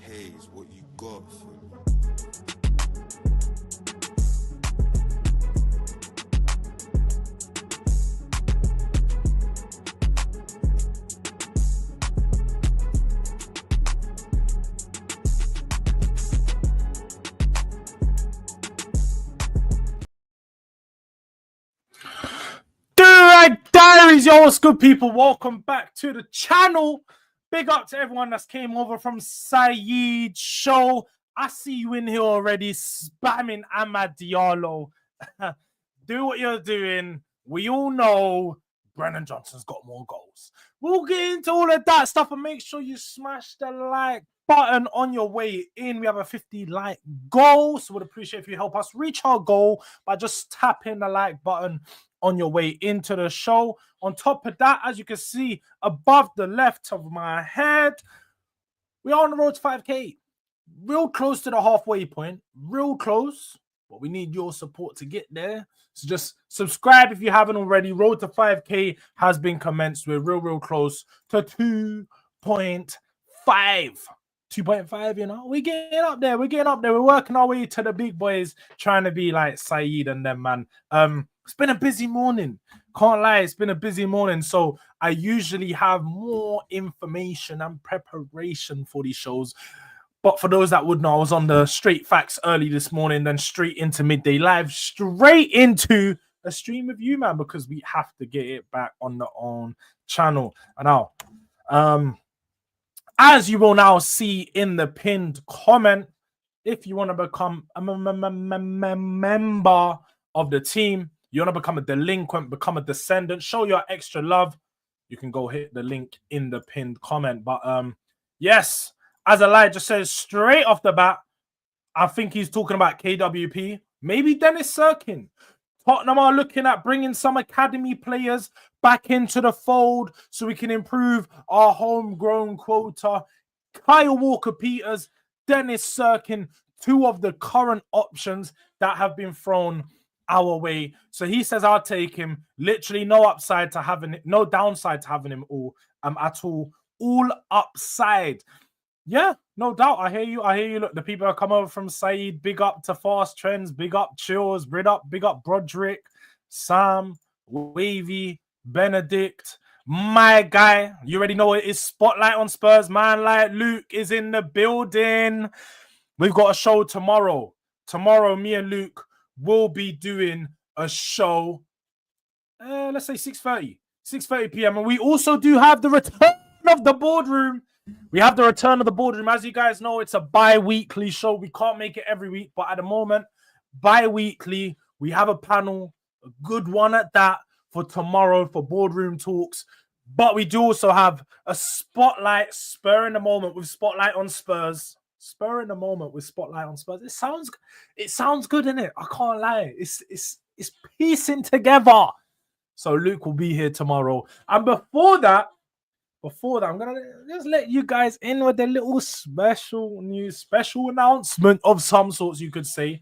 Hayes, what you got for me? Durag Diaries, yo, what's good, people? Welcome back to the channel. Big up to everyone that's came over from Saeed show. I see you in here already spamming Amad Diallo. Do what you're doing. We all know Brennan Johnson's got more goals. We'll get into all of that stuff and make sure you smash the like button on your way in. We have a 50 like goal, so would appreciate if you help us reach our goal by just tapping the like button on your way into the show. On top of that, as you can see above the left of my head, we are on the road to 5K. Real close to the halfway point. Real close. But we need your support to get there. So just subscribe if you haven't already. Road to 5K has been commenced. We're real close to 2.5. 2.5, you know. We're getting up there. We're getting up there. We're working our way to the big boys, trying to be like Saeed and them, man. It's been a busy morning. Can't lie, it's been a busy morning. So I usually have more information and preparation for these shows. But for those that would know, I was on the Straight Facts early this morning, then straight into Midday Live, straight into a stream with you, man, because we have to get it back on the own channel. And now, as you will now see in the pinned comment, if you want to become a member of the team, you want to become a delinquent, become a descendant, show your extra love, you can go hit the link in the pinned comment. But yes, as Elijah says straight off the bat, I think he's talking about KWP, maybe Denis Cirkin. Tottenham are looking at bringing some academy players back into the fold so we can improve our homegrown quota. Kyle Walker-Peters, Denis Cirkin, two of the current options that have been thrown our way. So he says I'll take him. Literally no upside to having it, no downside to having him all at all. All upside. Yeah, no doubt. I hear you. Look, the people that come over from Saeed, big up to Fast Trends, big up Chills, big up Broderick, Sam, Wavy, Benedict, my guy. You already know it is Spotlight on Spurs. Man like Luke is in the building. We've got a show tomorrow. Tomorrow, me and Luke will be doing a show, let's say 6:30 p.m. And we also do have the return of the boardroom. We have the return of the boardroom. As you guys know, it's a bi-weekly show. We can't make it every week, but at the moment, bi-weekly, we have a panel, a good one at that, for tomorrow for boardroom talks. But we do also have a spotlight, spur in the moment with Spotlight on Spurs. Spur in the moment with Spotlight on Spurs. It sounds good, innit? I can't lie. It's piecing together. So Luke will be here tomorrow. And before that, I'm gonna just let you guys in with a little special announcement of some sorts, you could say.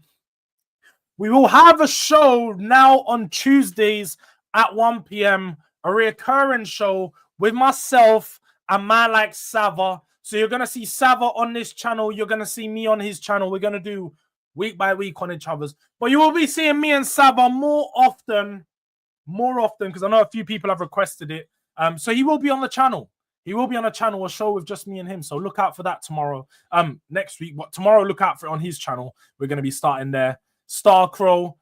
We will have a show now on Tuesdays at 1 p.m. A recurring show with myself and man like Sava. So you're going to see Sava on this channel. You're going to see me on his channel. We're going to do week by week on each other's. But you will be seeing me and Sava more often, because I know a few people have requested it. So he will be on the channel. He will be on a channel, a show with just me and him. So look out for that tomorrow. Next week. But tomorrow, look out for it on his channel. We're going to be starting there. Star Crow,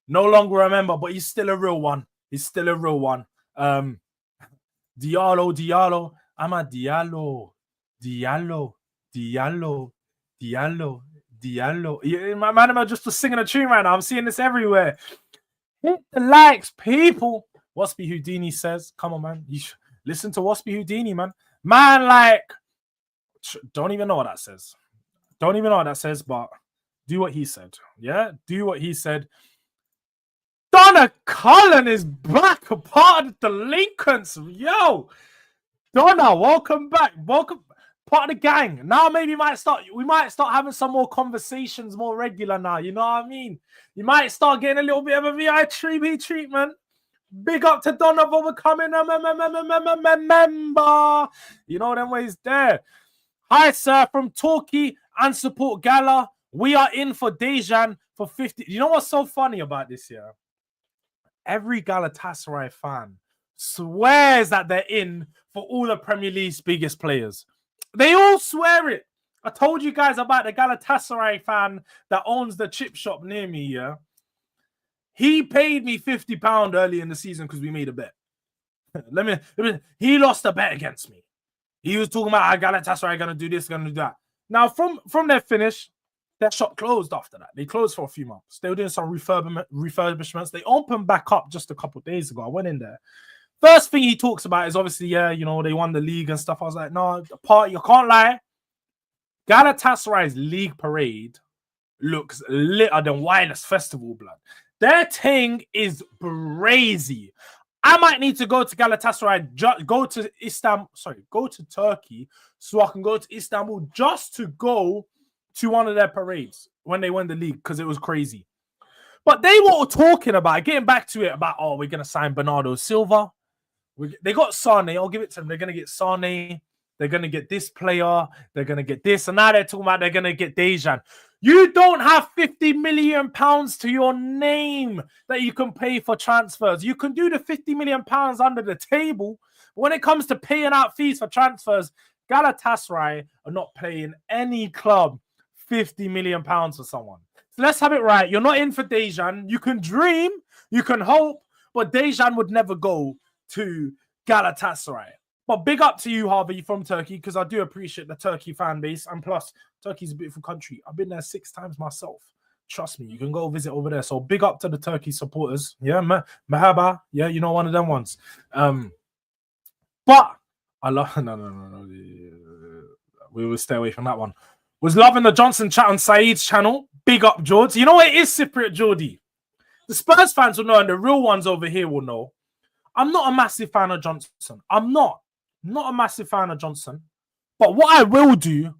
no longer a member, but he's still a real one. Diallo. I'm a Diallo. Diallo. Yeah, my man, I'm just singing a tune right now. I'm seeing this everywhere. Hit the likes, people. Waspy Houdini says, come on, man. You listen to Waspy Houdini, man. Man, like, don't even know what that says. But do what he said. Yeah, do what he said. Donna Cullen is back, a part of the delinquents. Yo, Donna, welcome back. Welcome. part of the gang. Now maybe we might start having some more conversations more regular now. You know what I mean? You might start getting a little bit of a VIP treatment. Big up to Donna for becoming a member. You know them ways there. Hi, sir, from Torquay and Support Gala. We are in for Dejan for 50. You know what's so funny about this year? Every Galatasaray fan swears that they're in for all the Premier League's biggest players. They all swear it. I told you guys about the Galatasaray fan that owns the chip shop near me, yeah? He paid me £50 early in the season because we made a bet. He lost a bet against me. He was talking about how Galatasaray going to do this, going to do that. Now, from their finish, their shop closed after that. They closed for a few months. They were doing some refurbishments. They opened back up just a couple of days ago. I went in there. First thing he talks about is obviously, yeah, you know, they won the league and stuff. I was like, no, the party, you can't lie. Galatasaray's league parade looks litter than Wireless Festival, blood. Their thing is crazy. I might need to go to Galatasaray, go to Turkey so I can go to Istanbul just to go to one of their parades when they won the league because it was crazy. But they were talking about, getting back to it, about, oh, we're going to sign Bernardo Silva. They got Sane. I'll give it to them. They're going to get Sane. They're going to get this player. They're going to get this. And now they're talking about they're going to get Dejan. You don't have £50 million to your name that you can pay for transfers. You can do the £50 million under the table. But when it comes to paying out fees for transfers, Galatasaray are not paying any club £50 million for someone. So let's have it right. You're not in for Dejan. You can dream, you can hope, but Dejan would never go to Galatasaray. But big up to you, Harvey, from Turkey, because I do appreciate the Turkey fan base. And plus, Turkey's a beautiful country. I've been there 6 times myself. Trust me, you can go visit over there. So big up to the Turkey supporters. Yeah, Mahaba. Yeah, you know, one of them ones. But I love... No. We will stay away from that one. Was loving the Johnson chat on Saeed's channel. Big up, Jords. You know what it is, Cypriot Jordi? The Spurs fans will know, and the real ones over here will know. I'm not a massive fan of Johnson. I'm not a massive fan of Johnson. But what I will do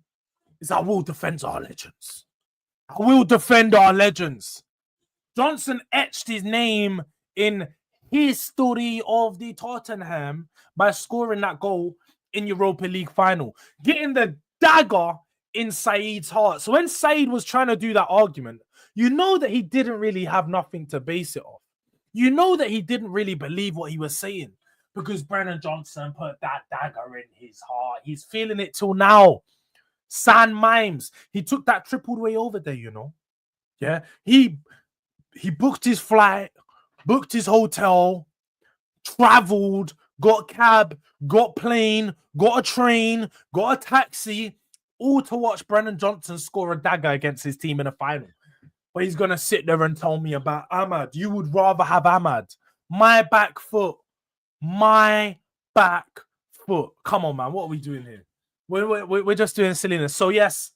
is I will defend our legends. I will defend our legends. Johnson etched his name in history of the Tottenham by scoring that goal in Europa League final, getting the dagger in Saeed's heart. So when Saeed was trying to do that argument, you know that he didn't really have nothing to base it off. You know that he didn't really believe what he was saying because Brennan Johnson put that dagger in his heart. He's feeling it till now. San Mimes. He took that trip all the way over there, you know. Yeah. He booked his flight, booked his hotel, traveled, got a cab, got plane, got a train, got a taxi, all to watch Brennan Johnson score a dagger against his team in a final. But he's going to sit there and tell me about Ahmad. You would rather have Ahmad. My back foot. My back foot. Come on, man. What are we doing here? We're just doing silliness. So, yes,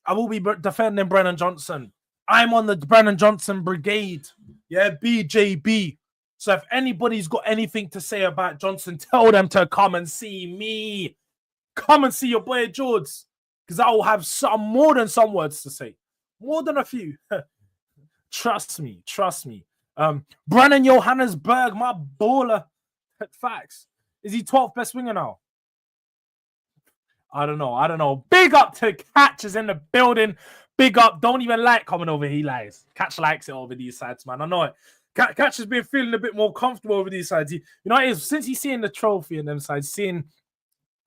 I will be defending Brennan Johnson. I'm on the Brennan Johnson brigade. Yeah, BJB. So if anybody's got anything to say about Johnson, tell them to come and see me. Come and see your boy Jords. Because I will have more than some words to say. More than a few. Trust me. Brennan Johannesburg, my baller. Facts. Is he 12th best winger now? I don't know. Big up to Catch is in the building. Big up. Don't even like coming over. He lies. Catch likes it over these sides, man. I know it. Catch has been feeling a bit more comfortable over these sides. You know, it is since he's seeing the trophy and them sides, seeing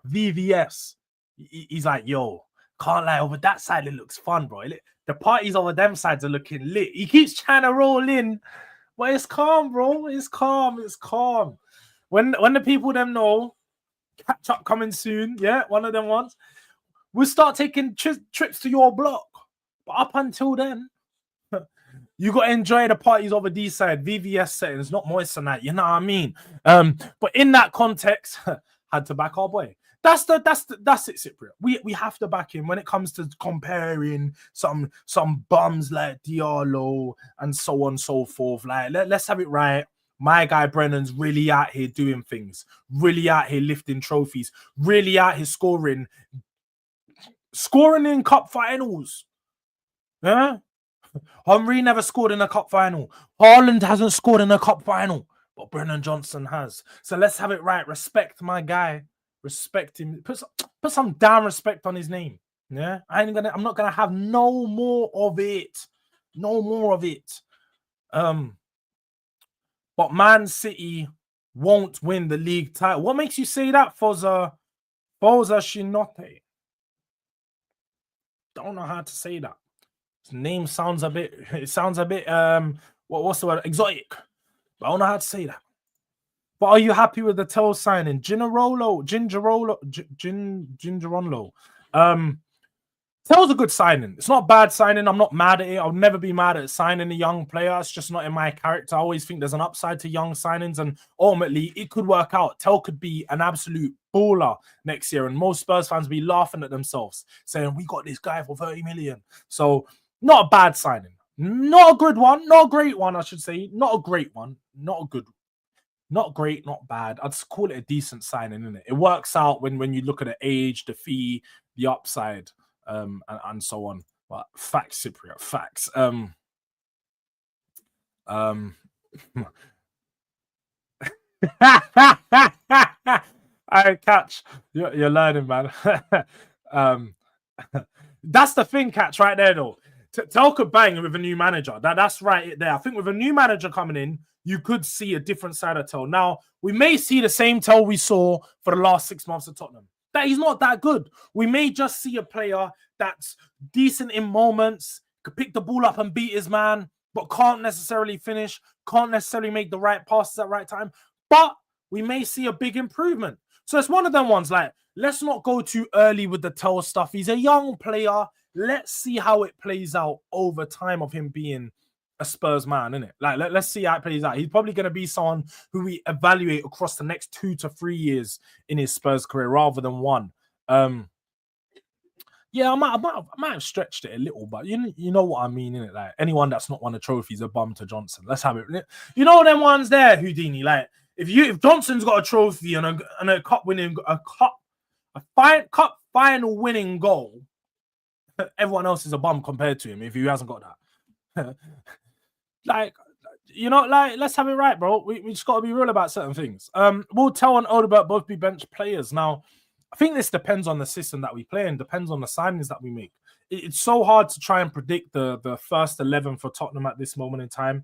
VVS, he's like, yo, can't lie, over that side it looks fun, bro. The parties over them sides are looking lit. He keeps trying to roll in, but it's calm, bro. It's calm. When the people them know, catch up coming soon. Yeah, one of them ones. We'll start taking trips to your block. But up until then, you got to enjoy the parties over these side. VVS settings, not moist than that. You know what I mean? But in that context, had to back our boy. That's it, Cypriot. We have to back him when it comes to comparing some bums like Diallo and so on and so forth. Like, let's have it right. My guy Brennan's really out here doing things, really out here lifting trophies, really out here scoring Scoring in cup finals. Yeah? Henry never scored in a cup final. Haaland hasn't scored in a cup final, but Brennan Johnson has. So let's have it right. Respect my guy. Respect him. Put some damn respect on his name. Yeah, I'm not gonna have no more of it. No more of it. But Man City won't win the league title. What makes you say that, Foza Shinote? Don't know how to say that. His name sounds a bit. It sounds a bit. What's the word? Exotic. But I don't know how to say that. But are you happy with the Tell signing? Gingeronlo. Tell's a good signing. It's not a bad signing. I'm not mad at it. I'll never be mad at signing a young player. It's just not in my character. I always think there's an upside to young signings, and ultimately it could work out. Tell could be an absolute baller next year, and most Spurs fans be laughing at themselves, saying, we got this guy for 30 million. So not a bad signing. Not a good one. Not a great one, I should say. Not a great one. Not a good one. Not great, not bad. I'd just call it a decent signing, isn't it? It works out when you look at the age, the fee, the upside, and so on. But facts, Cypriot, facts. I catch. You're learning, man. That's the thing, catch right there, though. Tell could bang with a new manager. That's right there. I think with a new manager coming in, you could see a different side of Tell. Now, we may see the same Tell we saw for the last 6 months of Tottenham. That he's not that good. We may just see a player that's decent in moments, could pick the ball up and beat his man, but can't necessarily finish, can't necessarily make the right passes at the right time. But we may see a big improvement. So it's one of them ones, like, let's not go too early with the Tell stuff. He's a young player. Let's see how it plays out over time of him being a Spurs man, innit? Like, let's see how it plays out. He's probably going to be someone who we evaluate across the next 2 to 3 years in his Spurs career rather than one. Yeah, I might have stretched it a little, but you know what I mean, innit? Like, anyone that's not won a trophy is a bum to Johnson. Let's have it. You know them ones there, Houdini. Like, if Johnson's got a trophy and a cup final winning goal, everyone else is a bum compared to him if he hasn't got that. Like, you know, like, let's have it right, bro. We just got to be real about certain things. Will Tell and Odegaard both be bench players? Now, I think this depends on the system that we play and depends on the signings that we make. It's so hard to try and predict the first 11 for Tottenham at this moment in time.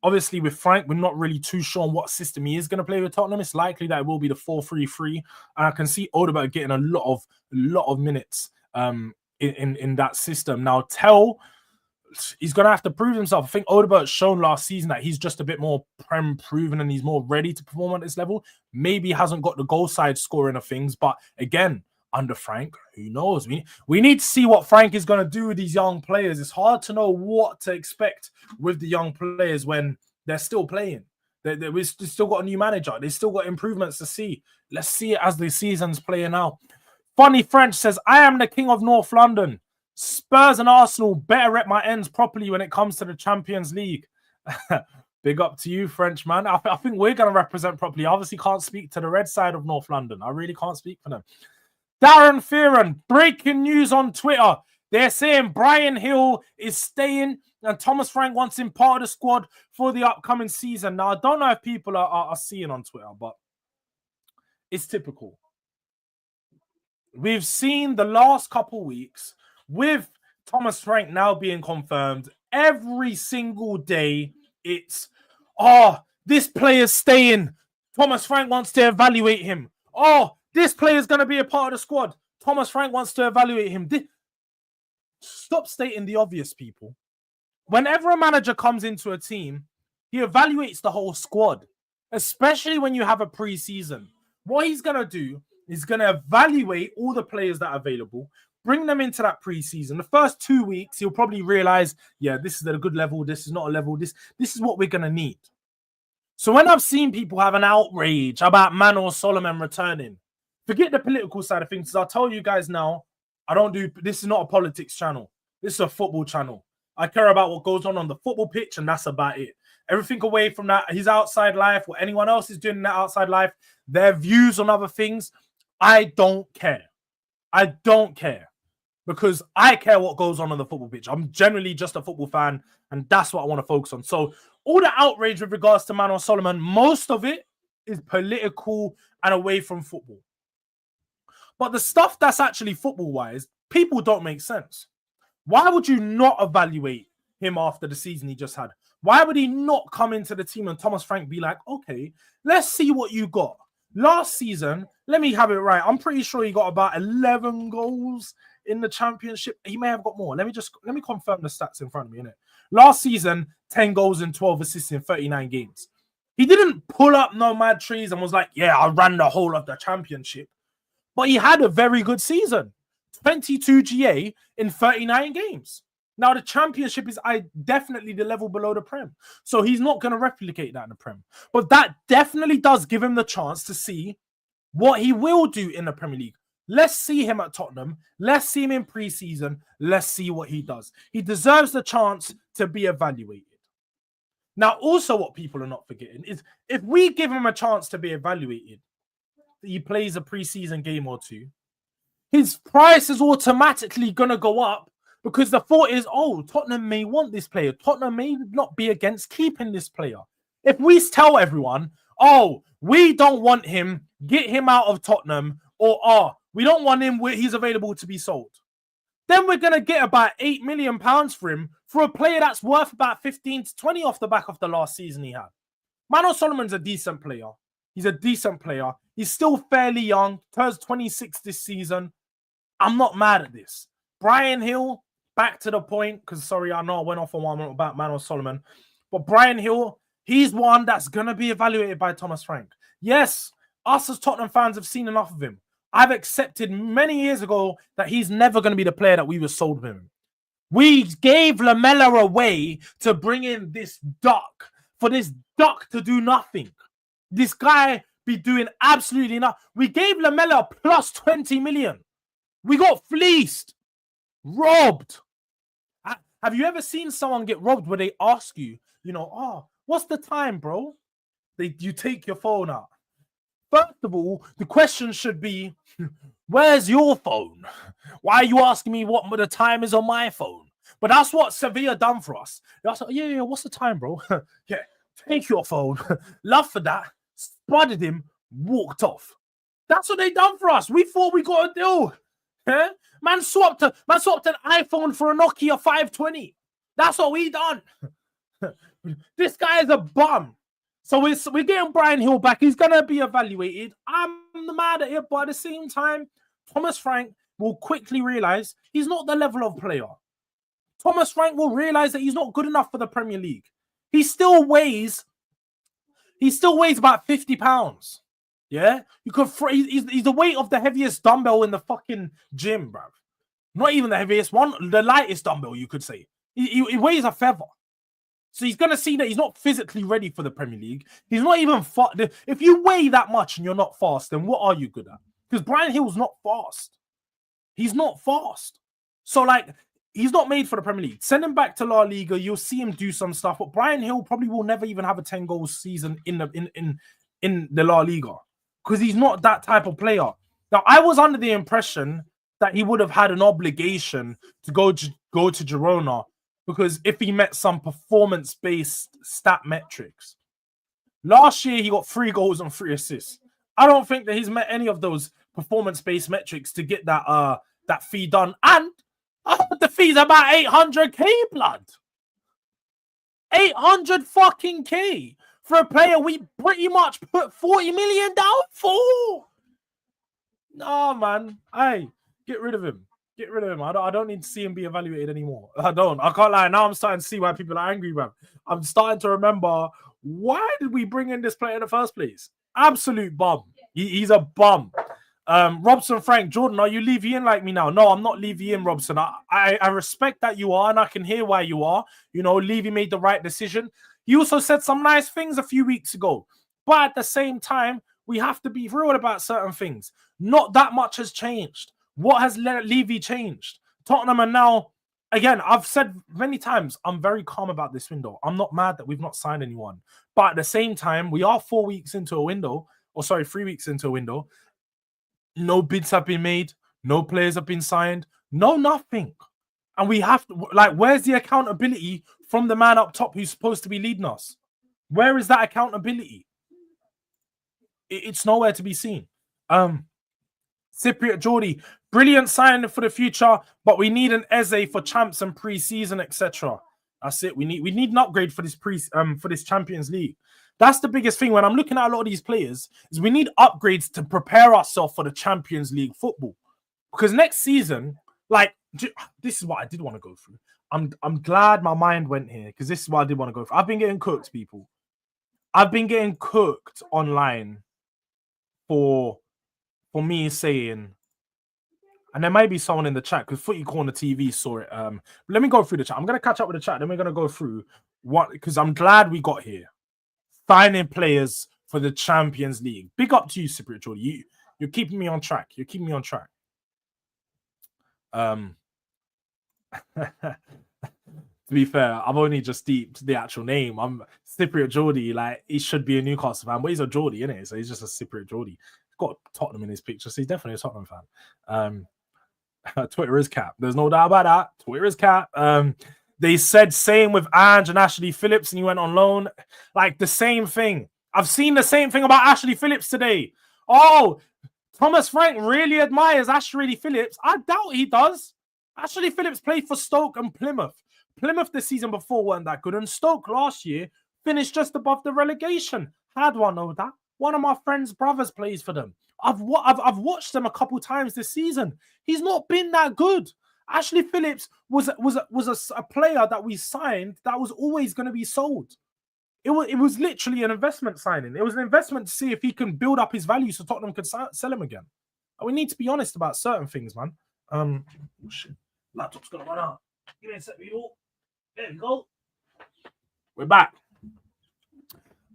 Obviously, with Frank, we're not really too sure on what system he is going to play with Tottenham. It's likely that it will be the 4-3-3. And I can see Odegaard getting a lot of minutes in that system. Now, Tell, he's going to have to prove himself. I think Odegaard shown last season that he's just a bit more proven and he's more ready to perform at this level. Maybe he hasn't got the goal side scoring of things, but again, under Frank, who knows? We need to see what Frank is going to do with these young players. It's hard to know what to expect with the young players when they're still playing. We've still got a new manager. They've still got improvements to see. Let's see it as the season's playing out. Funny French says, I am the king of North London. Spurs and Arsenal better rep my ends properly when it comes to the Champions League. Big up to you, French man. I think we're going to represent properly. I obviously can't speak to the red side of North London. I really can't speak for them. Darren Fearon, breaking news on Twitter. They're saying Brian Hill is staying and Thomas Frank wants him part of the squad for the upcoming season. Now, I don't know if people are seeing on Twitter, but it's typical. We've seen the last couple weeks with Thomas Frank now being confirmed, every single day it's, this player's staying. Thomas Frank wants to evaluate him. This player's going to be a part of the squad. Thomas Frank wants to evaluate him. Stop stating the obvious, people. Whenever a manager comes into a team, he evaluates the whole squad, especially when you have a pre-season. What he's going to do is going to evaluate all the players that are available, bring them into that preseason. The first 2 weeks, he'll probably realize, yeah, this is at a good level. This is not a level. This is what we're going to need. So when I've seen people have an outrage about Manor Solomon returning, forget the political side of things. I'll tell you guys now, this is not a politics channel. This is a football channel. I care about what goes on the football pitch, and that's about it. Everything away from that, his outside life, what anyone else is doing in that outside life, their views on other things, I don't care. I don't care because I care what goes on the football pitch. I'm generally just a football fan, and that's what I want to focus on. So all the outrage with regards to Manor Solomon, most of it is political and away from football. But the stuff that's actually football-wise, people don't make sense. Why would you not evaluate him after the season he just had? Why would he not come into the team and Thomas Frank be like, okay, let's see what you got. Last season, let me have it right. I'm pretty sure he got about 11 goals in the championship. He may have got more. Let me confirm the stats in front of me, innit? Last season, 10 goals and 12 assists in 39 games. He didn't pull up no mad trees and was like, yeah, I ran the whole of the championship. But he had a very good season. 22 GA in 39 games. Now, the championship is definitely the level below the Prem. So he's not going to replicate that in the Prem. But that definitely does give him the chance to see what he will do in the Premier League. Let's see him at Tottenham. Let's see him in pre-season. Let's see what he does. He deserves the chance to be evaluated. Now, also what people are not forgetting is if we give him a chance to be evaluated, he plays a pre-season game or two, his price is automatically going to go up because the thought is, oh, Tottenham may want this player. Tottenham may not be against keeping this player. If we tell everyone, oh, we don't want him, get him out of Tottenham, or we don't want him where he's available to be sold, then we're going to get about £8 million for him for a player that's worth about 15 to 20 off the back of the last season he had. Manor Solomon's a decent player. He's a decent player. He's still fairly young. Turns 26 this season. I'm not mad at this. Brian Hill, back to the point, because sorry, I know I went off on one about Manor Solomon, but Brian Hill, he's one that's going to be evaluated by Thomas Frank. Yes, us as Tottenham fans have seen enough of him. I've accepted many years ago that he's never going to be the player that we were sold with him. We gave Lamela away to bring in this duck, for this duck to do nothing. This guy be doing absolutely nothing. We gave Lamela plus 20 million. We got fleeced, robbed. Have you ever seen someone get robbed where they ask you, what's the time, bro? You take your phone out. First of all, the question should be, where's your phone? Why are you asking me what the time is on my phone? But that's what Sevilla done for us. That's like, yeah, what's the time, bro? Yeah, take your phone. Love for that. Spotted him, walked off. That's what they done for us. We thought we got a deal. Yeah? Man swapped an iPhone for a Nokia 520. That's what we done. This guy is a bum. So we're getting Brian Hill back. He's going to be evaluated. I'm mad at it, but at the same time, Thomas Frank will quickly realize he's not the level of player. Thomas Frank will realize that he's not good enough for the Premier League. He still weighs about 50 pounds. Yeah? He's the weight of the heaviest dumbbell in the fucking gym, bruv. Not even the heaviest one, the lightest dumbbell, you could say. He weighs a feather. So he's going to see that he's not physically ready for the Premier League. He's not even fast. If you weigh that much and you're not fast, then what are you good at? Because Brian Hill's not fast. He's not fast. So, he's not made for the Premier League. Send him back to La Liga. You'll see him do some stuff. But Brian Hill probably will never even have a 10-goal season in the La Liga because he's not that type of player. Now, I was under the impression that he would have had an obligation to go to Girona, because if he met some performance-based stat metrics. Last year, he got 3 goals and 3 assists. I don't think that he's met any of those performance-based metrics to get that fee done. And the fee's about 800k, blood. 800 fucking K for a player we pretty much put 40 million down for. No, man. Hey, get rid of him. Get rid of him. I don't need to see him be evaluated anymore. I can't lie. Now I'm starting to see why people are angry, man. I'm starting to remember, why did we bring in this player in the first place? Absolute bum. He's a bum. Robson, Frank, Jordan, are you Levy in like me now? No, I'm not Levy in, Robson. I respect that you are, and I can hear why you are. Levy made the right decision. He also said some nice things a few weeks ago. But at the same time, we have to be real about certain things. Not that much has changed. What has Levy changed? Tottenham are now, again, I've said many times, I'm very calm about this window. I'm not mad that we've not signed anyone. But at the same time, we are 4 weeks into a window, 3 weeks into a window. No bids have been made. No players have been signed. No, nothing. And we have to, like, where's the accountability from the man up top who's supposed to be leading us? Where is that accountability? It's nowhere to be seen. Cypriot Jordi, brilliant signing for the future, but we need an Eze for champs and pre-season, etc. That's it. We need an upgrade for this Champions League. That's the biggest thing when I'm looking at a lot of these players, is we need upgrades to prepare ourselves for the Champions League football. Because next season, like, this is what I did want to go through. I'm glad my mind went here, because this is what I did want to go through. I've been getting cooked, people. I've been getting cooked online for me saying, and there may be someone in the chat because Footy Corner TV saw it. Let me go through the chat. I'm going to catch up with the chat. Then we're going to go through what, because I'm glad we got here. Signing players for the Champions League. Big up to you, Cypriot Jordi. You're keeping me on track. You're keeping me on track. To be fair, I've only just deeped the actual name. I'm Cypriot Jordi. Like, he should be a Newcastle fan, but he's a Jordi, isn't it? So he's just a Cypriot Jordi. He's got Tottenham in his picture, so he's definitely a Tottenham fan. Twitter is cap. There's no doubt about that. Twitter is cap. They said same with Ange and Ashley Phillips, and he went on loan. Like, the same thing. I've seen the same thing about Ashley Phillips today. Oh, Thomas Frank really admires Ashley Phillips. I doubt he does. Ashley Phillips played for Stoke and Plymouth. Plymouth the season before weren't that good, and Stoke last year finished just above the relegation. Had one of that. One of my friend's brothers plays for them. I've watched them a couple times this season. He's not been that good. Ashley Phillips was a player that we signed that was always going to be sold. It was literally an investment signing. It was an investment to see if he can build up his value so Tottenham could sell him again. And we need to be honest about certain things, man. Shit. Laptop's gonna run out. Give me a sec, people. There we go. We're back.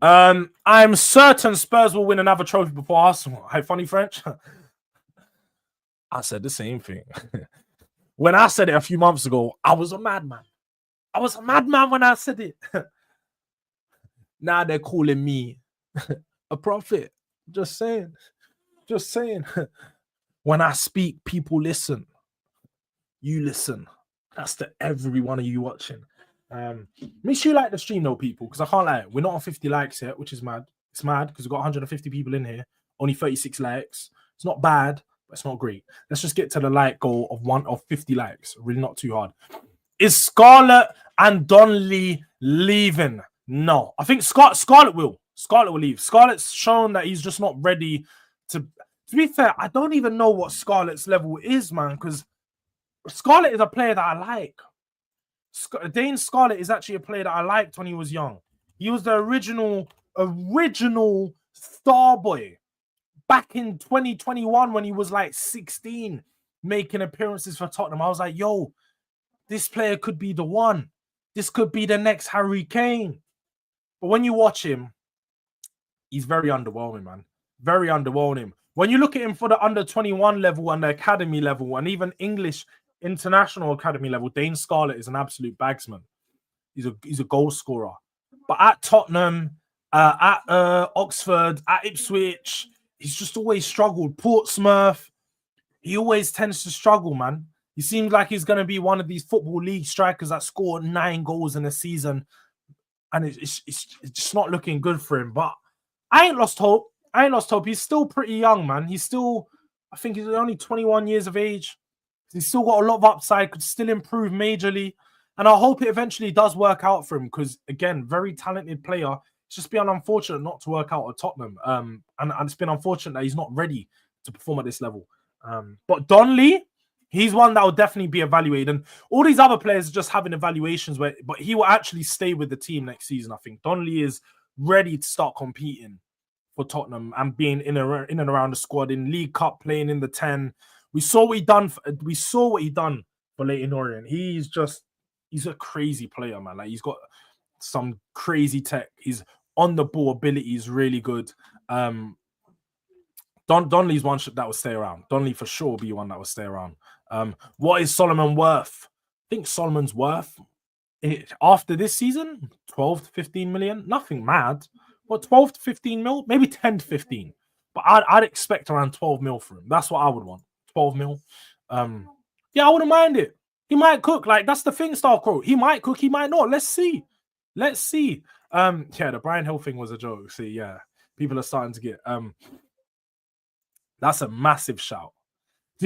I'm certain Spurs will win another trophy before Arsenal. Hey, funny French. I said the same thing. When I said it a few months ago, I was a madman. I was a madman when I said it. Now they're calling me a prophet. Just saying. Just saying. When I speak, people listen. You listen. That's to every one of you watching. Make sure you like the stream though, people, because I can't lie. We're not on 50 likes yet, which is mad. It's mad because we've got 150 people in here. Only 36 likes. It's not bad, but it's not great. Let's just get to the like goal of 50 likes. Really not too hard. Is Scarlet and Don Lee leaving? No. I think Scarlet will. Scarlet will leave. Scarlet's shown that he's just not ready to be fair, I don't even know what Scarlet's level is, man, because Scarlet is a player that I like. Dane Scarlet is actually a player that I liked when he was young. He was the original star boy back in 2021 when he was like 16, making appearances for Tottenham. I was like, yo, this player could be the one. This could be the next Harry Kane. But when you watch him, he's very underwhelming, man. Very underwhelming. When you look at him for the under 21 level and the academy level and even English international academy level, Dane Scarlet is an absolute bagsman. He's a goal scorer. But at Tottenham, at Oxford, at Ipswich, he's just always struggled. Portsmouth, he always tends to struggle, man. He seems like he's going to be one of these Football League strikers that scored 9 goals in a season. And it's just not looking good for him. But I ain't lost hope. He's still pretty young, man. I think he's only 21 years of age. He's still got a lot of upside, could still improve majorly. And I hope it eventually does work out for him because, again, very talented player. It's just been unfortunate not to work out at Tottenham. And it's been unfortunate that he's not ready to perform at this level. But Don Lee, he's one that will definitely be evaluated. And all these other players are just having evaluations, but he will actually stay with the team next season, I think. Don Lee is ready to start competing for Tottenham and being in and around the squad, in League Cup, playing in the 10. We saw what he done for Leyton Orient. He's a crazy player, man. Like, he's got some crazy tech. His on the ball ability is really good. Don Lee's one that will stay around. Don Lee for sure will be one that will stay around. What is Solomon worth? I think Solomon's worth after this season 12 to 15 million. Nothing mad. What, 12 to 15 mil? Maybe 10 to 15. But I'd expect around 12 mil for him. That's what I would want. 12 mil. Yeah, I wouldn't mind it. He might cook. Like, that's the thing, Star Crow. He might cook, he might not. Let's see. Let's see. Yeah, the Brian Hill thing was a joke. See, yeah. People are starting to get that's a massive shout.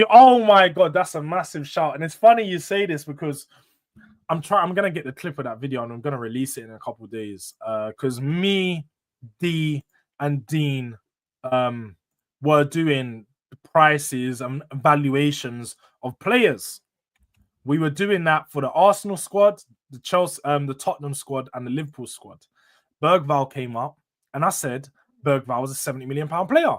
Oh my god, that's a massive shout. And it's funny you say this because I'm gonna get the clip of that video and I'm gonna release it in a couple of days. Because me, D, and Dean were doing prices and valuations of players. We were doing that for the Arsenal squad, the Chelsea, the Tottenham squad, and the Liverpool squad. Bergal came up, and I said Bergal was a £70 million player.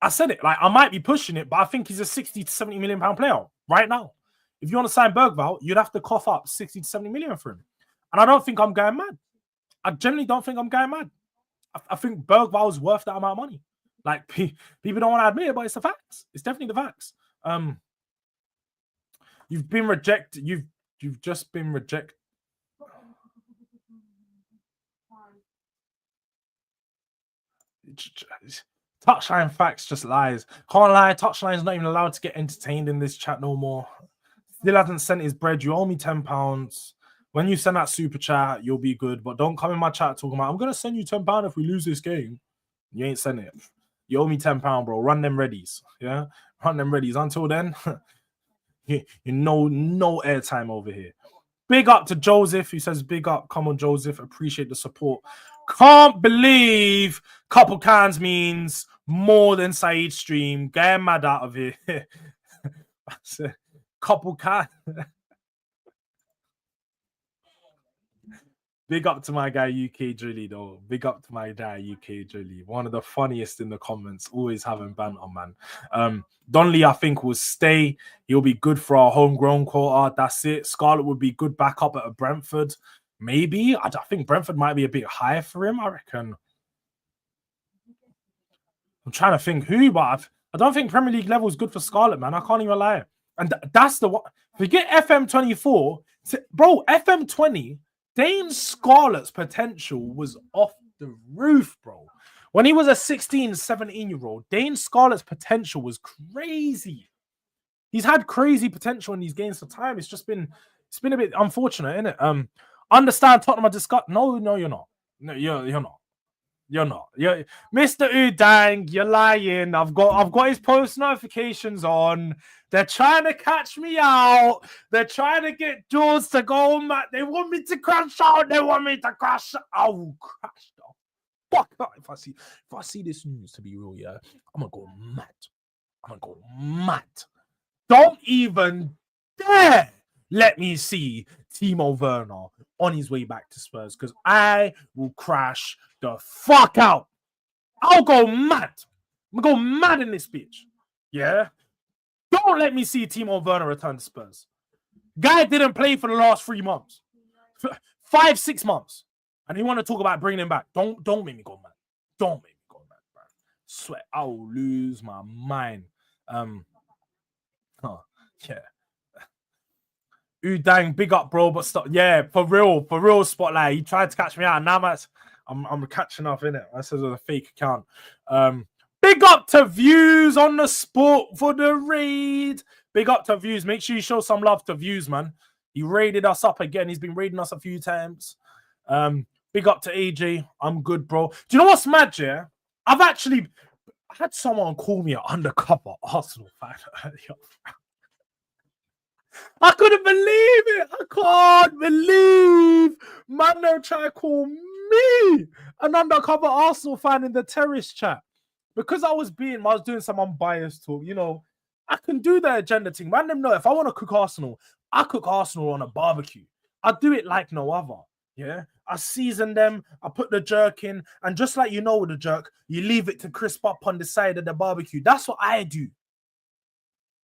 I said it, like, I might be pushing it, but I think he's a £60 to £70 million player right now. If you want to sign Bergal, you'd have to cough up 60 to 70 million for him. And I don't think I'm going mad. I generally don't think I'm going mad. I think Bergal is worth that amount of money. Like, people don't want to admit it, but it's the facts. It's definitely the facts. You've been rejected. You've just been rejected. Touchline facts just lies. Can't lie. Touchline's not even allowed to get entertained in this chat no more. Still hasn't sent his bread. You owe me £10. When you send that super chat, you'll be good. But don't come in my chat talking about, I'm going to send you £10 if we lose this game. You ain't sending it. You owe me £10, bro. Run them readies. Yeah? Run them readies. Until then, you know, no airtime over here. Big up to Joseph, who says, big up. Come on, Joseph. Appreciate the support. Can't believe couple cans means more than Saeed stream. Get mad out of here. Couple cans. Big up to my guy UK Drilly, though. Big up to my guy UK Drilly. One of the funniest in the comments. Always having banter, man. Don Lee, I think, will stay. He'll be good for our homegrown quota. That's it. Scarlet would be good backup at a Brentford. Maybe. I think Brentford might be a bit higher for him, I reckon. I'm trying to think who, but I don't think Premier League level is good for Scarlet, man. I can't even lie. And that's the one. Forget FM24. Bro, FM20, Dane Scarlet's potential was off the roof, bro. When he was a 16, 17-year-old, Dane Scarlet's potential was crazy. He's had crazy potential in these games for time. It's been a bit unfortunate, isn't it? Understand Tottenham are discussed. No, you're not. No, you're not. You're not. You're Mr. Udang, you're lying. I've got his post notifications on. They're trying to catch me out. They're trying to get Jords to go mad. They want me to crash out. They want me to crash out. I will crash the fuck out. If I see this news, to be real, yeah, I'm gonna go mad. Don't even dare let me see Timo Werner on his way back to Spurs, because I will crash the fuck out. I'll go mad. I'm gonna go mad in this bitch. Yeah? Don't let me see Timo Werner return to Spurs. Guy didn't play for the last 3 months. 5-6 months. And you want to talk about bringing him back. Don't make me go mad. Don't make me go mad, bro. Swear, I'll lose my mind. Yeah. Dang, big up, bro. But stop. Yeah, for real, Spotlight. He tried to catch me out. Now I'm catching up, innit? I said it was a fake account. Big up to Views on the sport for the raid. Big up to Views. Make sure you show some love to Views, man. He raided us up again. He's been raiding us a few times. Big up to AJ. I'm good, bro. Do you know what's mad, yeah? I had someone call me an undercover Arsenal fan earlier. I couldn't believe it. I can't believe man don't try to call me an undercover Arsenal fan in the Terrace chat. Because I was doing some unbiased talk, you know, I can do the agenda thing. Man, them know if I want to cook Arsenal, I cook Arsenal on a barbecue. I do it like no other. Yeah. I season them, I put the jerk in, and just like you know with the jerk, you leave it to crisp up on the side of the barbecue. That's what I do.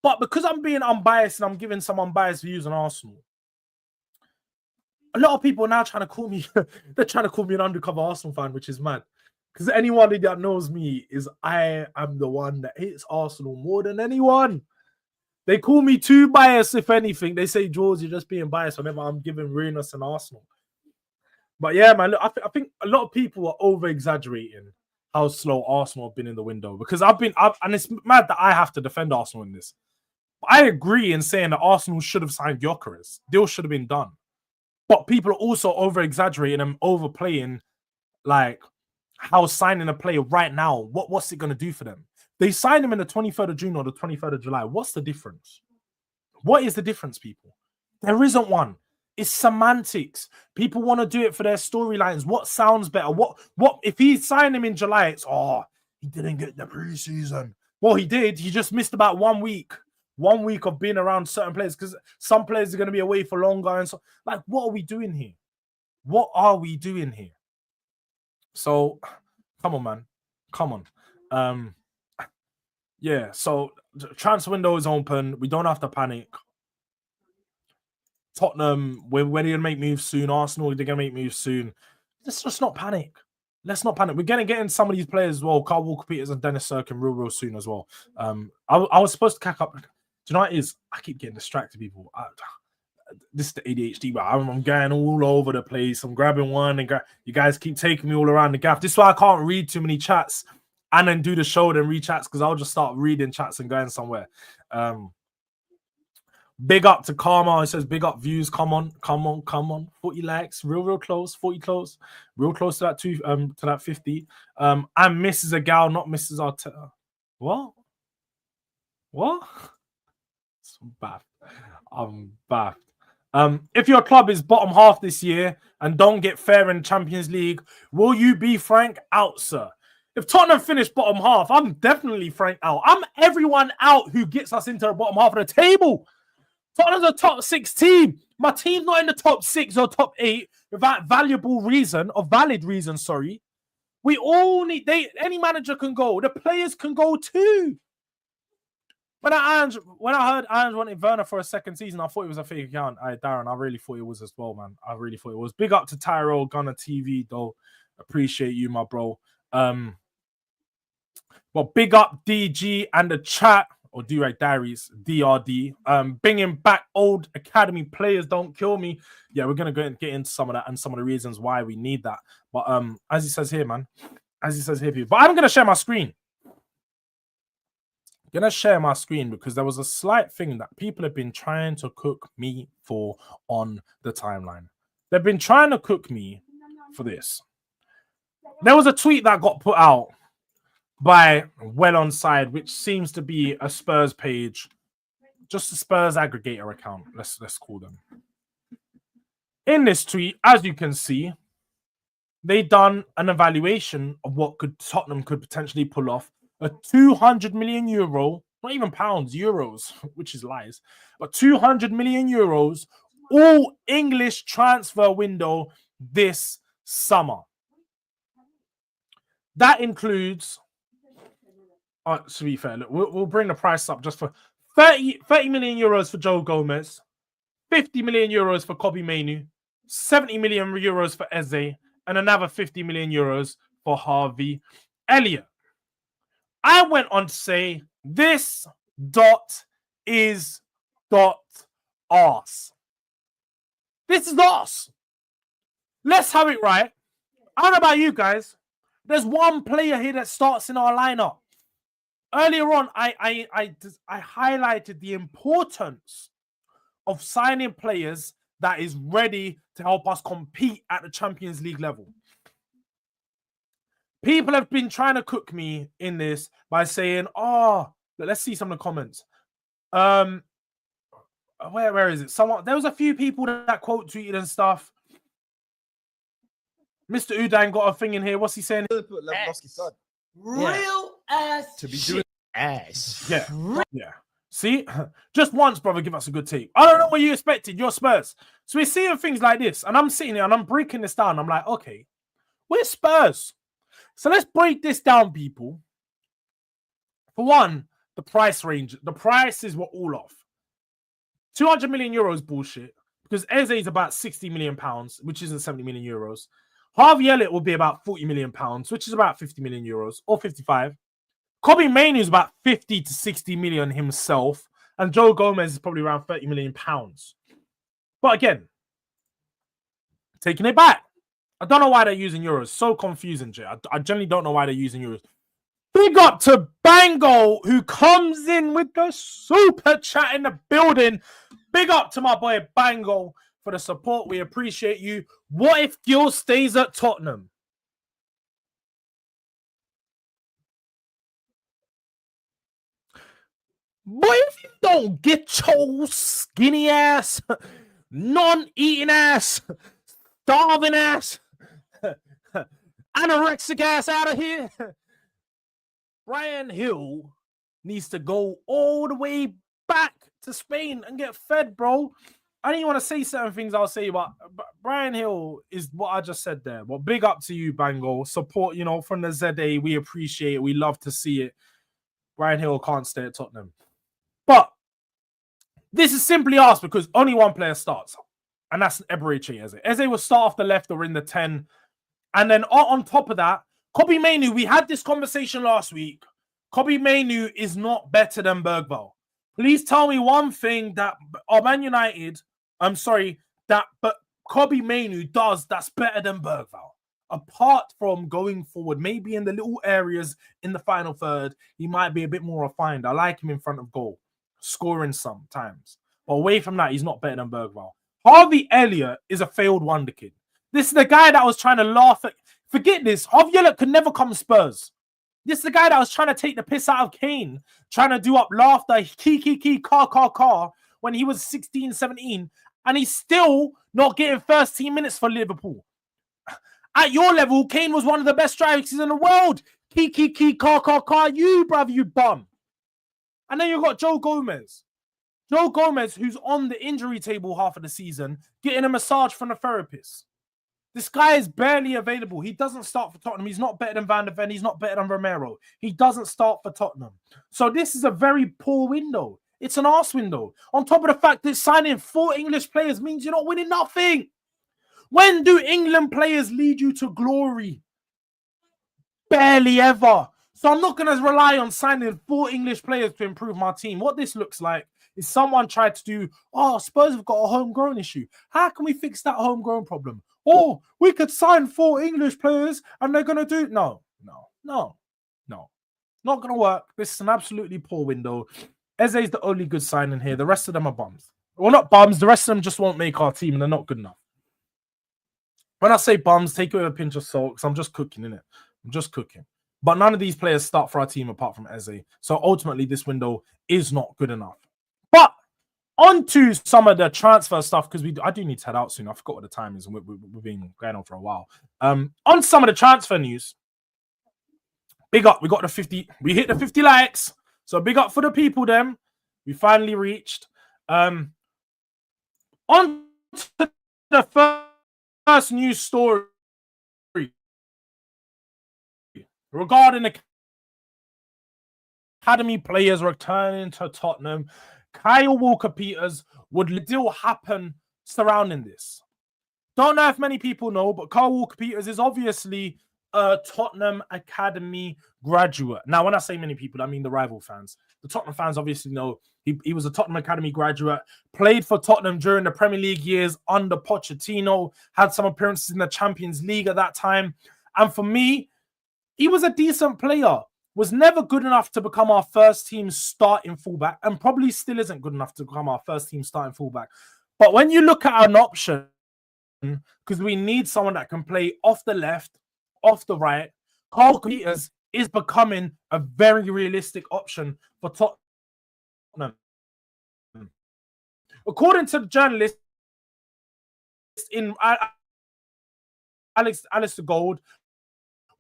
But because I'm being unbiased and I'm giving some unbiased views on Arsenal, a lot of people are now trying to call me, they're trying to call me an undercover Arsenal fan, which is mad. Because anyone that knows me is I am the one that hates Arsenal more than anyone. They call me too biased, if anything. They say, Jords, you're just being biased whenever I'm giving Renus and Arsenal. But yeah, man, look, I think a lot of people are over-exaggerating how slow Arsenal have been in the window. Because and it's mad that I have to defend Arsenal in this. I agree in saying that Arsenal should have signed Gyökeres. Deal should have been done. But people are also over-exaggerating and overplaying, like, how signing a player right now, what's it going to do for them? They signed him in the 23rd of June or the 23rd of July. What's the difference? What is the difference, people? There isn't one. It's semantics. People want to do it for their storylines. What sounds better? What if he signed him in July? It's he didn't get the preseason. Well, he did. He just missed about 1 week. 1 week of being around certain players because some players are going to be away for longer. And so, like, what are we doing here? What are we doing here? So, come on, man. Come on. Yeah, so the transfer window is open. We don't have to panic. Tottenham, we're going to make moves soon. Arsenal, they're going to make moves soon. Let's just not panic. Let's not panic. We're going to get in some of these players as well. Carl Walker-Peters and Denis Cirkin real soon as well. I was supposed to catch up. Do you know what it is? I keep getting distracted, people. This is the ADHD, but I'm going all over the place. I'm grabbing one and you guys keep taking me all around the gaff. This is why I can't read too many chats and then do the show, then read chats, because I'll just start reading chats and going somewhere. Big up to Karma. It says big up views. Come on. 40 likes. Real close. 40 close. Real close to that to that 50. I'm Mrs. Agal, not Mrs. Arteta. What? I'm baffed. If your club is bottom half this year and don't get fair in Champions League, will you be Frank out, sir? If Tottenham finish bottom half, I'm definitely Frank out. I'm everyone out who gets us into the bottom half of the table. Tottenham's a top 6 team. My team's not in the top 6 or top 8 without valid reason. Sorry. We all need any manager can go. The players can go too. When I heard Irons wanted Werner for a second season, I thought it was a fake account. Darren, I really thought it was as well, man. I really thought it was. Big up to Tyrell Gunner TV, though. Appreciate you, my bro. Well, big up DG and the chat, or Durag Diaries, DRD. Bringing back old academy players, don't kill me. Yeah, we're going to get into some of that and some of the reasons why we need that. But as he says here, man. As he says here, people. But I'm going to share my screen. Gonna share my screen because there was a slight thing that people have been trying to cook me for on the timeline. They've been trying to cook me for this. There was a tweet that got put out by Well Onside, which seems to be a Spurs page, just a Spurs aggregator account. Let's call them. In this tweet, as you can see, they done an evaluation of what Tottenham could potentially pull off. A 200 million euro, not even pounds, euros, which is lies, but 200 million euros, all English transfer window this summer. That includes, to be fair, look, we'll bring the price up just for 30 million euros for Joe Gomez, 50 million euros for Kobbie Mainoo, 70 million euros for Eze, and another 50 million euros for Harvey Elliott. I went on to say, this is arse. This is arse. Let's have it right. I don't know about you guys. There's one player here that starts in our lineup. Earlier on, I highlighted the importance of signing players that is ready to help us compete at the Champions League level. People have been trying to cook me in this by saying, let's see some of the comments. Where is it? There was a few people that quote tweeted and stuff. Mr. Udan got a thing in here. What's he saying? Real ass to be shit. doing ass. Yeah. See? Just once, brother, give us a good take. I don't know what you expected. You're Spurs. So we're seeing things like this, and I'm sitting here and I'm breaking this down. I'm like, okay, we're Spurs. So let's break this down, people. For one, the price range. The prices were all off. 200 million euros bullshit, because Eze is about 60 million pounds, which isn't 70 million euros. Harvey Elliott will be about 40 million pounds, which is about 50 million euros, or 55. Kobbie Mainoo is about 50 to 60 million himself, and Joe Gomez is probably around 30 million pounds. But again, taking it back. I don't know why they're using euros. So confusing, Jay. I generally don't know why they're using euros. Big up to Bergal, who comes in with the super chat in the building. Big up to my boy Bergal for the support. We appreciate you. What if Gil stays at Tottenham? Boy, if you don't get your skinny ass, non-eating ass, starving ass, anorexic ass out of here, Brian Hill needs to go all the way back to Spain and get fed, bro. I didn't want to say certain things I'll say, but Brian Hill is what I just said there. Well, big up to you, Bergal. Support, from the ZA. We appreciate it. We love to see it. Brian Hill can't stay at Tottenham. But this is simply asked because only one player starts, and that's Eberechi Eze. Eze will start off the left or in the 10. And then on top of that, Kobbie Mainoo, we had this conversation last week. Kobbie Mainoo is not better than Bergal. Please tell me one thing that Man United, but Kobbie Mainoo does that's better than Bergal. Apart from going forward, maybe in the little areas in the final third, he might be a bit more refined. I like him in front of goal, scoring sometimes. But away from that, he's not better than Bergal. Harvey Elliott is a failed wonder kid. This is the guy that was trying to laugh at. Forget this. Harvey Elliott could never come Spurs. This is the guy that was trying to take the piss out of Kane, trying to do up laughter, key, car, when he was 16, 17, and he's still not getting first team minutes for Liverpool. At your level, Kane was one of the best strikers in the world. Key, car, you, bruv, you bum. And then you've got Joe Gomez. Joe Gomez, who's on the injury table half of the season, getting a massage from a therapist. This guy is barely available. He doesn't start for Tottenham. He's not better than Van der Ven. He's not better than Romero. He doesn't start for Tottenham. So this is a very poor window. It's an arse window. On top of the fact that signing 4 English players means you're not winning nothing. When do England players lead you to glory? Barely ever. So I'm not going to rely on signing 4 English players to improve my team. What this looks like is someone tried to do, Spurs have got a homegrown issue. How can we fix that homegrown problem? We could sign 4 English players and they're going to do... No. Not going to work. This is an absolutely poor window. Eze's the only good signing here. The rest of them are bums. Well, not bums. The rest of them just won't make our team and they're not good enough. When I say bums, take it with a pinch of salt because I'm just cooking, innit? I'm just cooking. But none of these players start for our team apart from Eze. So ultimately, this window is not good enough. But on to some of the transfer stuff, because I do need to head out soon. I forgot what the time is, and we've been going on for a while. On some of the transfer news, big up. We got the 50. We hit the 50 likes. So big up for the people, them. We finally reached. On to the first news story regarding the academy players returning to Tottenham. Kyle Walker-Peters would still happen surrounding this. Don't know if many people know, but Kyle Walker-Peters is obviously a Tottenham Academy graduate. Now, when I say many people, I mean the rival fans. The Tottenham fans obviously know he was a Tottenham Academy graduate, played for Tottenham during the Premier League years under Pochettino, had some appearances in the Champions League at that time. And for me, he was a decent player. Was never good enough to become our first team starting fullback, and probably still isn't good enough to become our first team starting fullback. But when you look at an option, because we need someone that can play off the left, off the right, Kyle Peters is becoming a very realistic option for Tottenham. According to the journalist in Alistair Gold,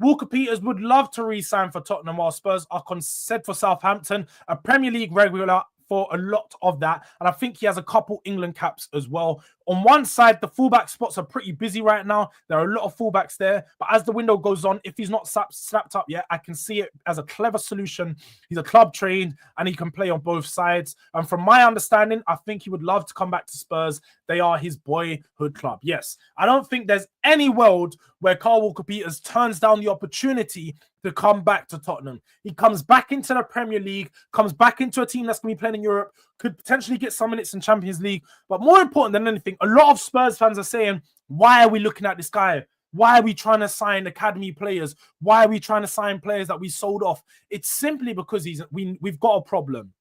Walker-Peters would love to re-sign for Tottenham while Spurs are said for Southampton, a Premier League regular for a lot of that. And I think he has a couple England caps as well. On one side, the fullback spots are pretty busy right now. There are a lot of fullbacks there. But as the window goes on, if he's not slapped up yet, I can see it as a clever solution. He's a club trained and he can play on both sides. And from my understanding, I think he would love to come back to Spurs. They are his boyhood club. Yes, I don't think there's any world where Kyle Walker-Peters turns down the opportunity to come back to Tottenham. He comes back into the Premier League, comes back into a team that's going to be playing in Europe, could potentially get some minutes in Champions League. But more important than anything, a lot of Spurs fans are saying, why are we looking at this guy? Why are we trying to sign academy players? Why are we trying to sign players that we sold off? It's simply because we've got a problem.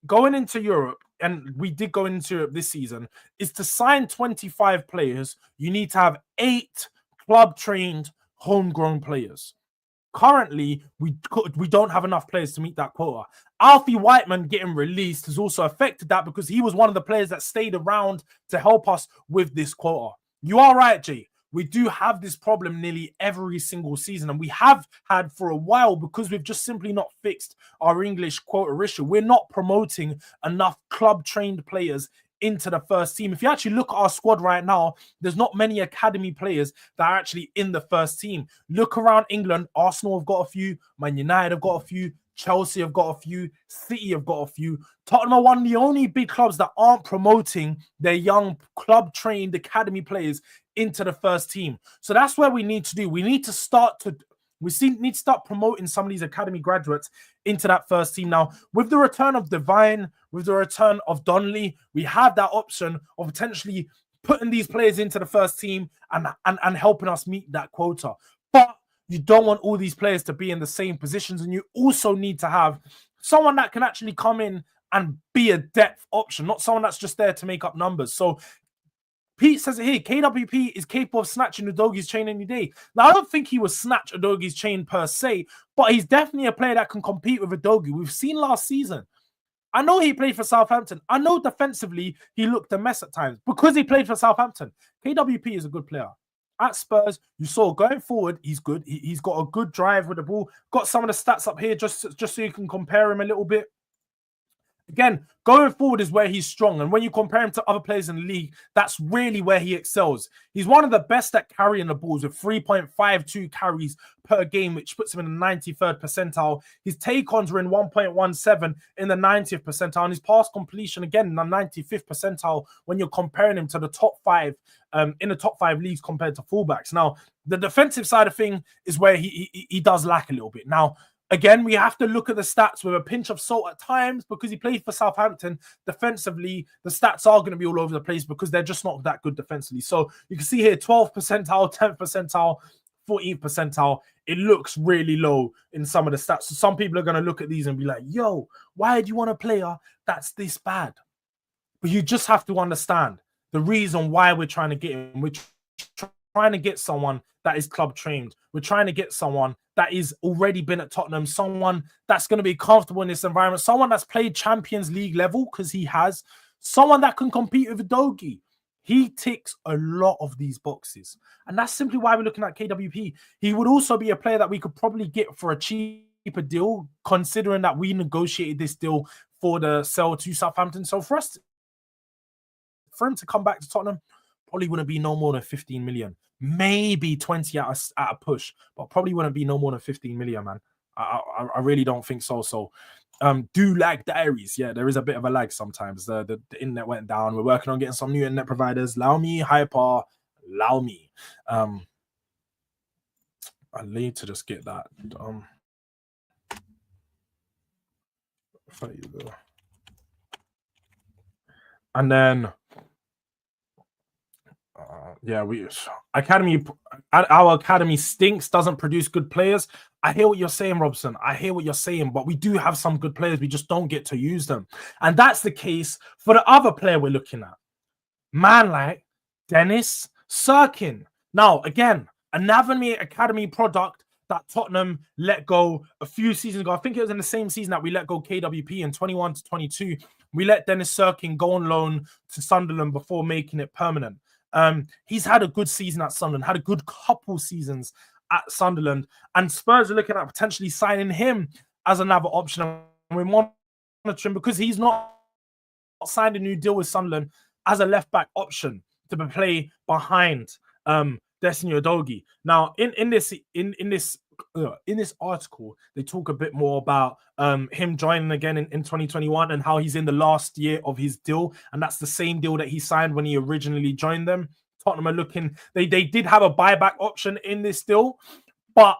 Going into Europe, and we did go into Europe this season, is to sign 25 players, you need to have 8 club-trained, homegrown players. Currently, we don't have enough players to meet that quota. Alfie Whiteman getting released has also affected that because he was one of the players that stayed around to help us with this quota. You are right, Jay. We do have this problem nearly every single season, and we have had for a while because we've just simply not fixed our English quota issue. We're not promoting enough club-trained players into the first team. If you actually look at our squad right now, there's not many academy players that are actually in the first team. Look around England, Arsenal have got a few, Man United have got a few, Chelsea have got a few, City have got a few. Tottenham are one of the only big clubs that aren't promoting their young club-trained academy players into the first team. So that's where we need to do. We need to start promoting some of these academy graduates into that first team. Now, with the return of Divine, with the return of Don Lee, we have that option of potentially putting these players into the first team and helping us meet that quota. But you don't want all these players to be in the same positions, and you also need to have someone that can actually come in and be a depth option, not someone that's just there to make up numbers. So Pete says it here, KWP is capable of snatching Udogi's chain any day. Now, I don't think he will snatch Udogi's chain per se, but he's definitely a player that can compete with Udogi. We've seen last season. I know he played for Southampton. I know defensively he looked a mess at times because he played for Southampton. KWP is a good player. At Spurs, you saw going forward, he's good. He's got a good drive with the ball. Got some of the stats up here just so you can compare him a little bit. Again, going forward is where he's strong. And when you compare him to other players in the league, that's really where he excels. He's one of the best at carrying the balls with 3.52 carries per game, which puts him in the 93rd percentile. His take-ons were in 1.17 in the 90th percentile. And his pass completion, again, in the 95th percentile when you're comparing him to the top 5 in the top 5 leagues compared to fullbacks. Now, the defensive side of thing is where he does lack a little bit. Now, again, we have to look at the stats with a pinch of salt at times because he played for Southampton. Defensively, the stats are going to be all over the place because they're just not that good defensively. So you can see here 12th percentile, 10th percentile, 14th percentile. It looks really low in some of the stats. So some people are going to look at these and be like, yo, why do you want a player that's this bad? But you just have to understand the reason why we're trying to get him. We're trying to get someone that is club trained. We're trying to get someone that is already been at Tottenham, someone that's going to be comfortable in this environment, someone that's played Champions League level because he has, someone that can compete with Udogi. He ticks a lot of these boxes. And that's simply why we're looking at KWP. He would also be a player that we could probably get for a cheaper deal, considering that we negotiated this deal for the sell to Southampton. So for him to come back to Tottenham, probably wouldn't be no more than 15 million. Maybe 20 at a push, but probably wouldn't be no more than 15 million, man. I really don't think so. So, Durag Diaries. Yeah, there is a bit of a lag sometimes. The internet went down. We're working on getting some new internet providers. Allow me, Hyper. Allow me. I need to just get that. There you go. And then our academy stinks, doesn't produce good players. I hear what you're saying, Robson. I hear what you're saying, but we do have some good players. We just don't get to use them. And that's the case for the other player we're looking at. Man like Denis Cirkin. Now, again, another academy product that Tottenham let go a few seasons ago. I think it was in the same season that we let go KWP in 21 to 22. We let Denis Cirkin go on loan to Sunderland before making it permanent. He's had a good season at Sunderland, had a good couple seasons at Sunderland, and Spurs are looking at potentially signing him as another option. And we're monitoring because he's not signed a new deal with Sunderland as a left-back option to play behind Destiny Udogi. Now, in this article, they talk a bit more about him joining again in 2021 and how he's in the last year of his deal, and that's the same deal that he signed when he originally joined them. Tottenham are looking, they did have a buyback option in this deal, but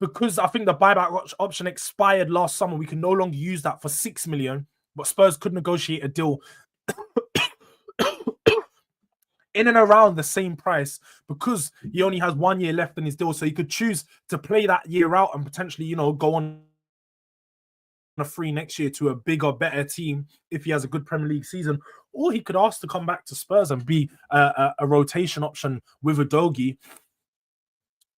because I think the buyback option expired last summer, we can no longer use that for 6 million, but Spurs could negotiate a deal in and around the same price because he only has 1 year left in his deal. So he could choose to play that year out and potentially, go on a free next year to a bigger, better team if he has a good Premier League season. Or he could ask to come back to Spurs and be a rotation option with Udogie.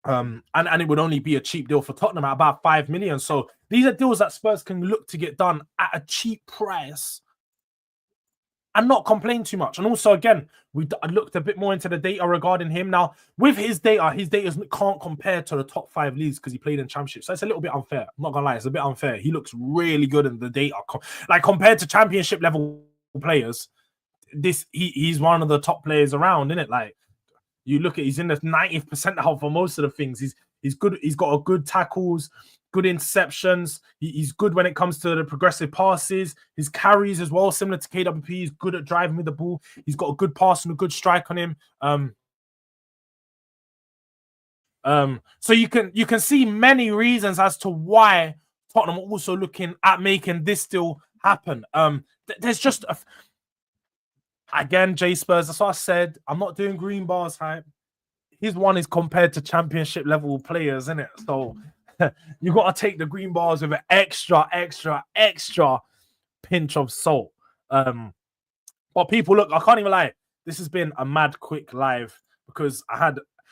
And it would only be a cheap deal for Tottenham at about 5 million. So these are deals that Spurs can look to get done at a cheap price and not complain too much. And also, again, I looked a bit more into the data regarding him. Now, with his data can't compare to the top 5 leagues because he played in Championship. So it's a little bit unfair. I'm not going to lie. It's a bit unfair. He looks really good in the data. Like, compared to Championship level players, he's one of the top players around, isn't it? Like, you look at, he's in the 90th percentile for most of the things. He's good. He's got a good tackles, good interceptions. He's good when it comes to the progressive passes. His carries as well, similar to KWP. He's good at driving with the ball. He's got a good pass and a good strike on him. So you can see many reasons as to why Tottenham are also looking at making this deal happen. There's just again, J Spurs, that's what I said. I'm not doing green bars hype. His one is compared to Championship level players, isn't it? So you got to take the green bars with an extra pinch of salt. But people, look, I can't even lie. This has been a mad quick live because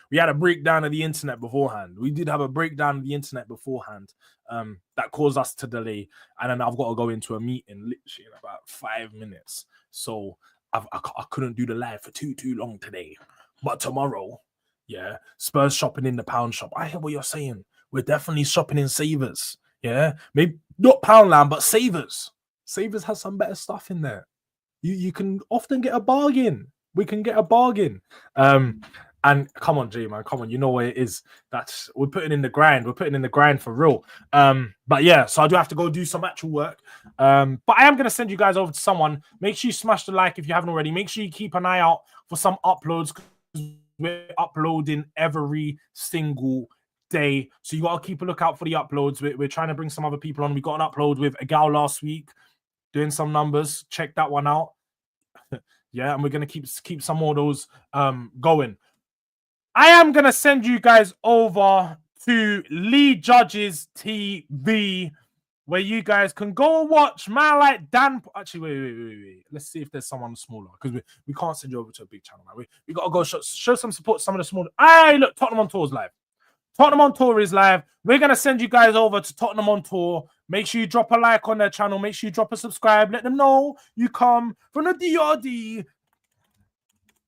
we had a breakdown of the internet beforehand. We did have a breakdown of the internet beforehand that caused us to delay. And then I've got to go into a meeting literally in about 5 minutes. So I couldn't do the live for too long today. But tomorrow, yeah, Spurs shopping in the pound shop. I hear what you're saying. We're definitely shopping in Savers. Yeah, maybe not Poundland, but Savers. Savers has some better stuff in there. You can often get a bargain. We can get a bargain. And come on, J man, come on. You know what it is. We're putting in the grind. We're putting in the grind for real. But yeah, so I do have to go do some actual work. But I am gonna send you guys over to someone. Make sure you smash the like if you haven't already. Make sure you keep an eye out for some uploads. We're uploading every single day, so you gotta keep a lookout for the uploads. We're trying to bring some other people on. We got an upload with Bergal last week, doing some numbers. Check that one out. Yeah, and we're gonna keep some more of those going. I am going to send you guys over to Lee Judges TV, where you guys can go watch man like Dan. Actually, wait. Let's see if there's someone smaller, because we can't send you over to a big channel, man. We got to go show some support to some of the smaller. Hey, look, Tottenham on Tour is live. Tottenham on Tour is live. We're going to send you guys over to Tottenham on Tour. Make sure you drop a like on their channel. Make sure you drop a subscribe. Let them know you come from the DRD.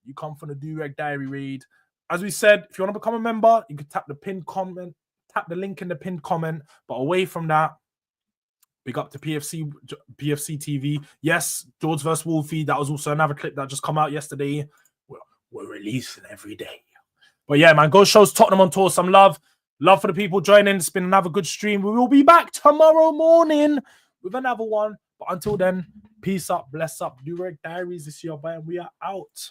You come from the Durag Diary raid. As we said, if you want to become a member, you can tap the pinned comment, tap the link in the pinned comment. But away from that, big up to PFC TV. Yes, Jords versus Wolfie. That was also another clip that just come out yesterday. We're releasing every day. But yeah, man, go show Tottenham on Tour some love. Love for the people joining. It's been another good stream. We will be back tomorrow morning with another one. But until then, peace up, bless up. Durag Diaries this year, and we are out.